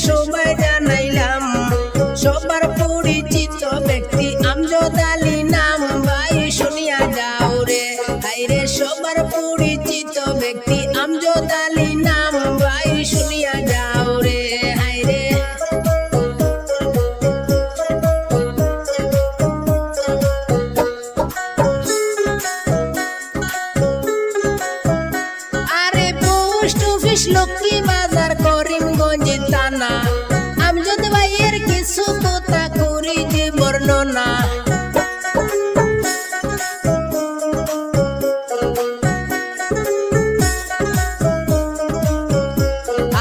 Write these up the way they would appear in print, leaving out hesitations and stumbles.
সবাই জানাইলাম সবার পরিচিত ব্যক্তি আমজদ আলী নাম ভাই শুনিয়া যাও রে হাইরে সবার পরিচিত ব্যক্তি আমজদ আলী নাম ভাই শুনিয়া যাও রে হাইরে আরে পোস্ট অফিস লক্ষ্মী বাজার করিমগঞ্জ থানা আমজদ ভাইয়ের কিছু কথা করি যে বর্ণনা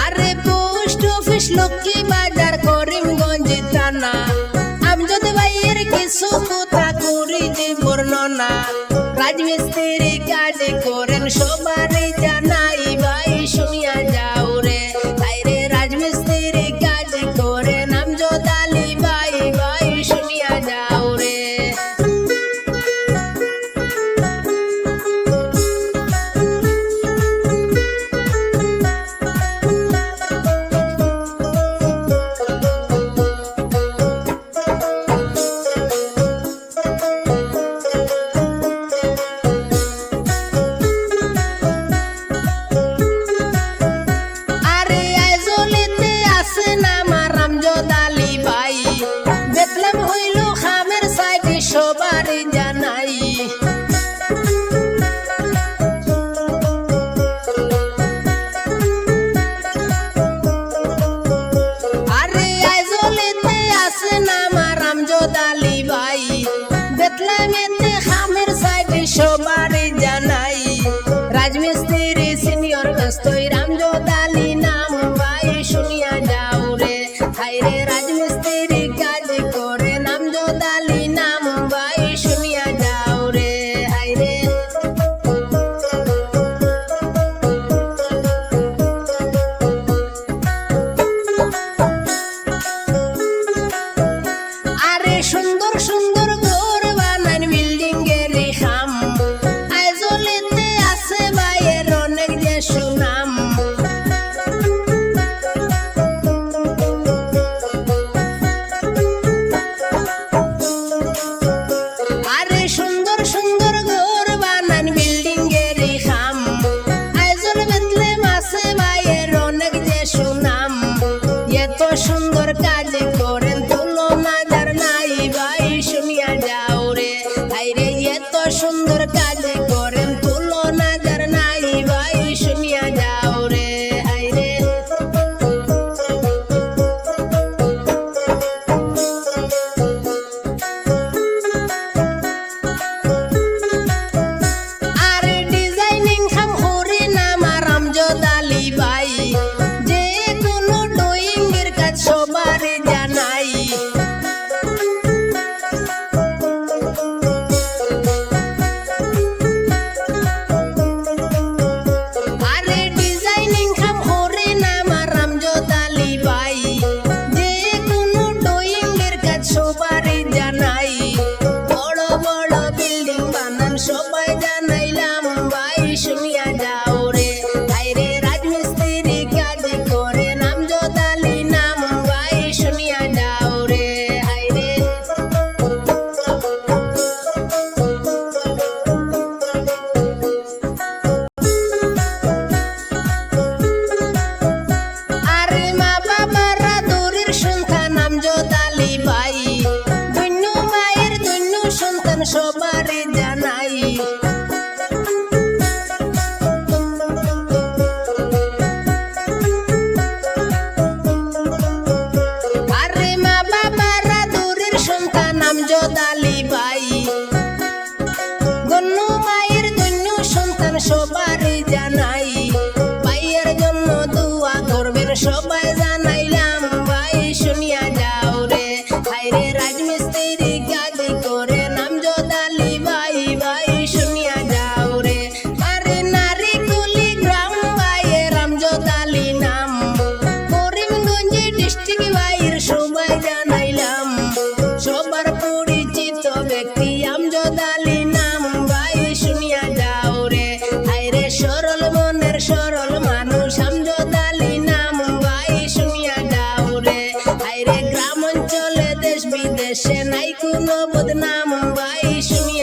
আরে পোস্ট অফিস লক্ষ্মী বাজার করিমগঞ্জ থানা আমজদ ভাইয়ের কিছু কথা করি যে বর্ণনা রাজমিস্ত্রি কাজ করেন সবারই জানাই ভাই শুনিয়া যাও রে হাইরে রাজমিস্ত্রি কাজ করেন আমজদ আলী ভাই ভাই শুনিয়া যাও রে আরে আইজলিতে আছে না আমার আমজদ আলী ভাই দেখলাম হইল খামের সাইডে সবারই জানাই আরে আইজলিতে আছে না আমার আমজদ আলী ভাই দেখলাম এতে খামের সাইডে সবারই জানাই রাজমিস্ত্রি সিনিয়র দস্তই আমজদ আলী নাম ভাই শুনিয়া যাও রে হাইরে রাজমিস্ত্রি কাজ করে আমজদ আলী নাম ভাই শুনিয়া যাও রে হাইরে আরে সুন্দর সুন্দর ঘর বানান বিল্ডিং এর খাম আইজলিতে আছে ভাইয়ের অনেক যে সুনাম আরে সুন্দর সুন্দর ঘর বানান বিল্ডিং এর খাম আইজল বেতলে আছে ভাইয়ের অনেক যে সুনাম এত সুন্দর কাজ করেন তুলনা যার নাই ভাই শুনিয়া যাও রে হাইরে এত সুন্দর কাজ করেন তুলনা যার নাই ভাই শুনিয়া যাও রে হাইরে আরে ডিজাইনিং খাম করি নাম আমজদ আলী ভাই যে কোনো ড্রয়িং এর কাজ সবারই জানাই আরে ডিজাইনিং খাম করি নাম আমজদ আলী ভাই যে কোনো ড্রয়িং এর কাজ সবারই জানাই বড় বড় বিল্ডিং বানান সবাই জানাইলাম ভাই শুনিয়া যাও রে হাইরে রাজমিস্ত্রি কাজ করে আমজদ আলী নাম ভাই শুনিয়া যাও রে হাইরে আরে মা বাবারা দূরের সন্তান আমজদ আলী ভাই ধন্য মায়ের ধন্য সন্তান সবারই জানাই আরে মা বাবারা দূরের সন্তান আমজদ আলী ভাই ধন্য মায়ের ধন্য সন্তান সবারই জানাই ভাইয়ের জন্য দোয়া করবেন সবাই জানাইলাম ভাই শুনিয়া যাও রে হাইরে রাজমিস্ত্রি কাজ করে আমজদ আলী ভাই ভাই শুনিয়া যাও রে আরে নারিকুলি গ্রাম ভাইয়ের আমজদ আলী নাম করিমগঞ্জ ডিস্ট্রিক্ট ভাইয়ের সবাই জানাইলাম সবার পরিচিত ব্যক্তি আমজদ আলী নাম ভাই শুনিয়া যাও রে হাইরে সরল মনের সরল মানুষ আমজদ আলী নাম ভাই নাই কোনো বদনাম ভাই শুনিয়া